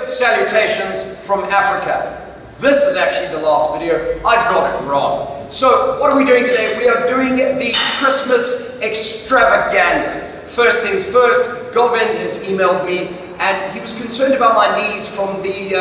salutations from Africa. This is actually the last video. I got it wrong. So what are we doing today? We are doing the Christmas extravaganza. First things first, Govind has emailed me and he was concerned about my knees from the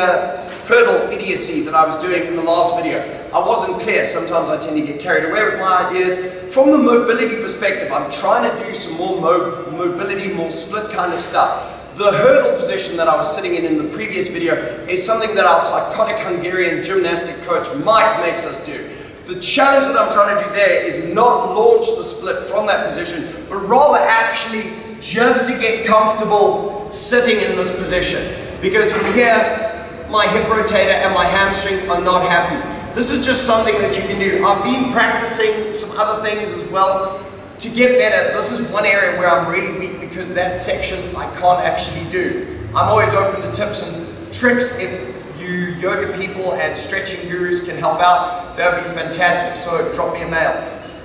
hurdle idiocy that I was doing in the last video. I wasn't clear. Sometimes I tend to get carried away with my ideas. From the mobility perspective, I'm trying to do some more mobility, more split kind of stuff. The hurdle position that I was sitting in the previous video is something that our psychotic Hungarian gymnastic coach Mike makes us do. The challenge that I'm trying to do there is not launch the split from that position, but rather actually just to get comfortable sitting in this position. Because from here, my hip rotator and my hamstring are not happy. This is just something that you can do. I've been practicing some other things as well to get better. This is one area where I'm really weak because that section I can't actually do. I'm always open to tips and tricks. If you yoga people and stretching gurus can help out, that would be fantastic. So drop me a mail.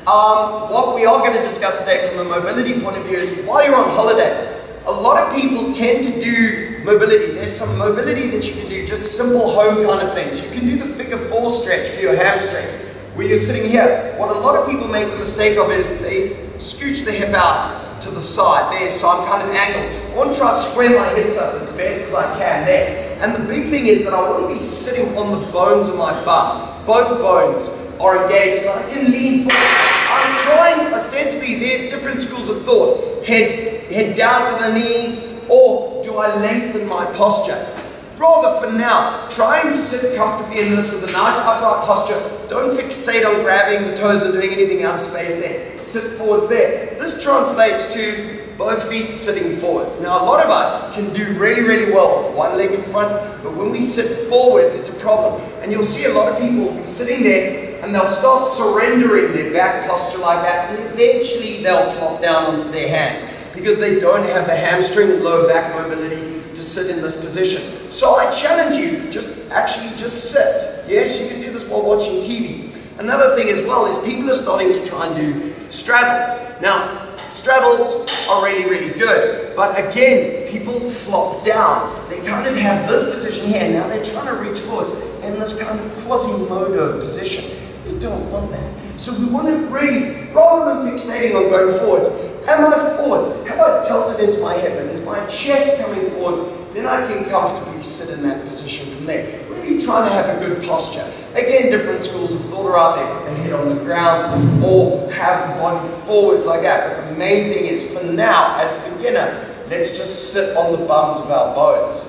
What we are going to discuss today from a mobility point of view is while you're on holiday, a lot of people tend to do mobility. There's some mobility that you can do, just simple home kind of things. You can do the figure 4 stretch for your hamstring, where you're sitting here. What a lot of people make the mistake of is they scooch the hip out to the side there, so I'm kind of angled. I want to try to square my hips up as best as I can there. And the big thing is that I want to be sitting on the bones of my bum. Both bones are engaged and I can lean forward. I'm trying, ostensibly, there's different schools of thought. Head down to the knees, or do I lengthen my posture? Rather for now, try and sit comfortably in this with a nice upright posture. Don't fixate on grabbing the toes and doing anything out of space there. Sit forwards there. This translates to both feet sitting forwards. Now a lot of us can do really, really well with one leg in front, but when we sit forwards, it's a problem. And you'll see a lot of people will be sitting there and they'll start surrendering their back posture like that, and eventually they'll plop down onto their hands because they don't have the hamstring and lower back mobility to sit in this position. So I challenge you, just sit. Yes, you can do this while watching TV. Another thing as well is people are starting to try and do straddles. Now, straddles are really, really good, but again, people flop down. They kind of have this position here, now they're trying to reach forwards in this kind of Quasimodo position. We don't want that. So we want to really, rather than fixating on going forwards, am I forwards? Have I tilted into my hip and is my chest coming forwards? Then I can comfortably sit in that position from there. Really trying to have a good posture. Again, different schools of thought are out there. Put the head on the ground or have the body forwards like that. But the main thing is for now, as a beginner, let's just sit on the bums of our bones.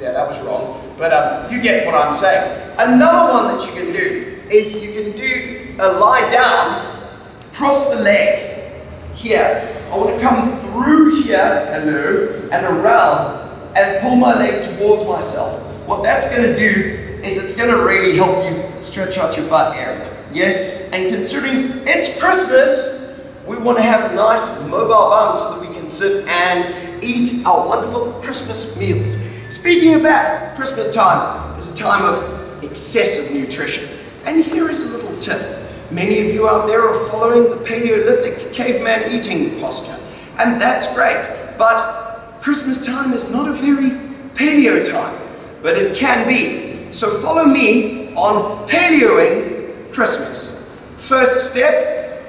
Yeah, that was wrong. But you get what I'm saying. Another one that you can do is you can do a lie down, cross the leg here. I want to come through here, hello, and around and pull my leg towards myself. What that's going to do is it's going to really help you stretch out your butt area. Yes? And considering it's Christmas, we want to have a nice mobile bum so that we can sit and eat our wonderful Christmas meals. Speaking of that, Christmas time is a time of excessive nutrition. And here is a little tip. Many of you out there are following the Paleolithic caveman eating posture. And that's great. But Christmas time is not a very paleo time. But it can be. So follow me on paleoing Christmas. First step,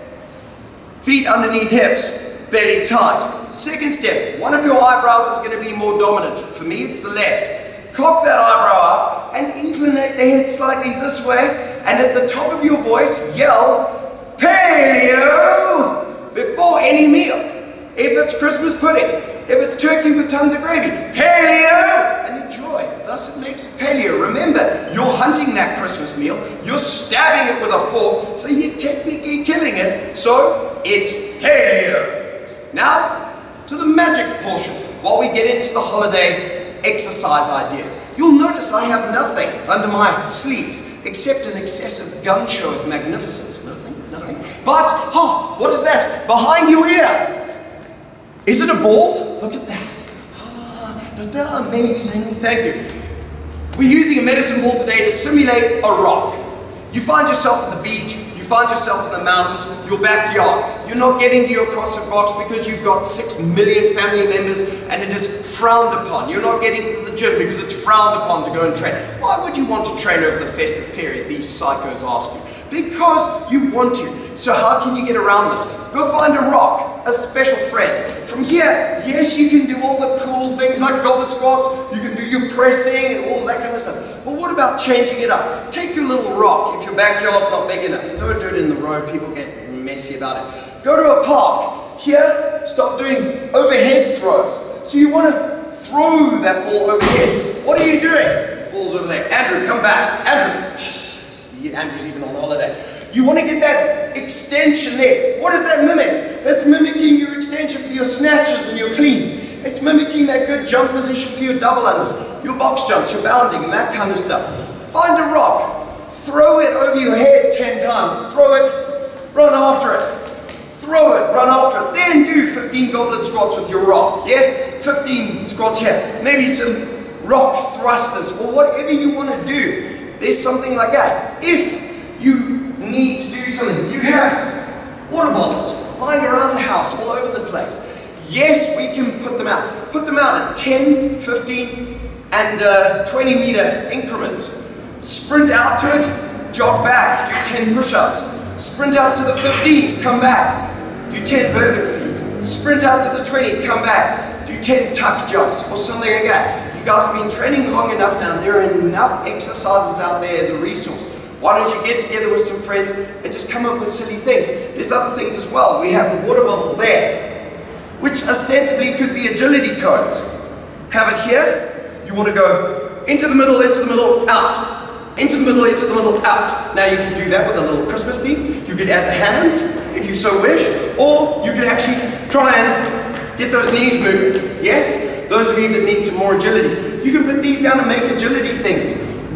feet underneath hips, belly tight. Second step, one of your eyebrows is going to be more dominant. For me, it's the left. Cock that eyebrow up and inclinate the head slightly this way. And at the top of your voice, yell, Paleo, before any meal. If it's Christmas pudding, if it's turkey with tons of gravy, Paleo, and enjoy. Thus it makes it paleo. Remember, you're hunting that Christmas meal, you're stabbing it with a fork, so you're technically killing it, so it's paleo. Now, to the magic portion, while we get into the holiday exercise ideas. You'll notice I have nothing under my sleeves, except an excessive gun show of magnificence. Nothing. But, oh, what is that behind your ear? Is it a ball? Look at that. Oh, amazing, thank you. We're using a medicine ball today to simulate a rock. You find yourself at the beach, you find yourself in the mountains, your backyard. You're not getting to your CrossFit box because you've got 6 million family members and it is frowned upon. You're not getting to the gym because it's frowned upon to go and train. Why would you want to train over the festive period, these psychos ask you? Because you want to. So how can you get around this? Go find a rock, a special friend. From here, yes, you can do all the cool things like goblet squats, you can do your pressing and all that kind of stuff. But what about changing it up? Take your little rock, if your backyard's not big enough. Don't do it in the road, people get messy about it. Go to a park. Here, start doing overhead throws. So you want to throw that ball overhead. What are you doing? The ball's over there. Andrew, come back. Andrew. Andrew's even on holiday. You want to get that extension there. What does that mimic? That's mimicking your extension for your snatches and your cleans. It's mimicking that good jump position for your double unders, your box jumps, your bounding, and that kind of stuff. Find a rock. Throw it over your head 10 times. Throw it, run after it. Throw it, run after it. Then do 15 goblet squats with your rock. Yes? 15 squats here. Maybe some rock thrusters or whatever you want to do. There's something like that. If you need to do something, you have water bottles lying around the house all over the place. Yes, we can put them out. Put them out at 10, 15, and 20 meter increments. Sprint out to it, jog back, do 10 push-ups. Sprint out to the 15, come back, do 10 burpees. Sprint out to the 20, come back, do 10 tuck jumps or something like that. You guys have been training long enough now. There are enough exercises out there as a resource. Why don't you get together with some friends and just come up with silly things? There's other things as well. We have the water bottles there, which ostensibly could be agility cones. Have it here. You want to go into the middle, out. Into the middle, out. Now you can do that with a little Christmas theme. You could add the hands, if you so wish, or you could actually try and get those knees moving. Yes? Those of you that need some more agility, you can put these down and make agility things.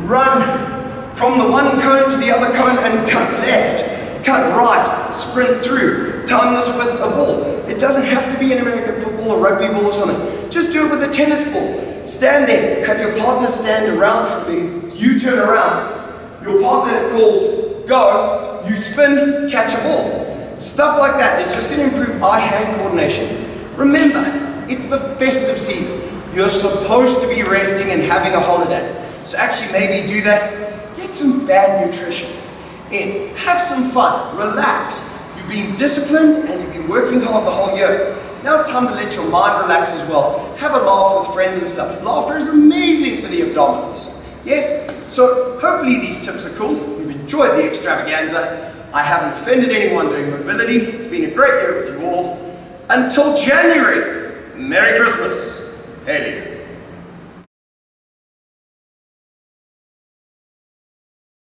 Run from the one cone to the other cone and cut left, cut right, sprint through. Time this with a ball. It doesn't have to be an American football or rugby ball or something. Just do it with a tennis ball. Stand there, have your partner stand around from you. You turn around, your partner calls go, you spin, catch a ball. Stuff like that is just going to improve eye-hand coordination. Remember, it's the festive season. You're supposed to be resting and having a holiday. So actually maybe do that. Get some bad nutrition in. Have some fun. Relax. You've been disciplined and you've been working hard the whole year. Now it's time to let your mind relax as well. Have a laugh with friends and stuff. Laughter is amazing for the abdominals. Yes? So hopefully these tips are cool. You've enjoyed the extravaganza. I haven't offended anyone doing mobility. It's been a great year with you all. Until January. Merry Christmas, Paleo.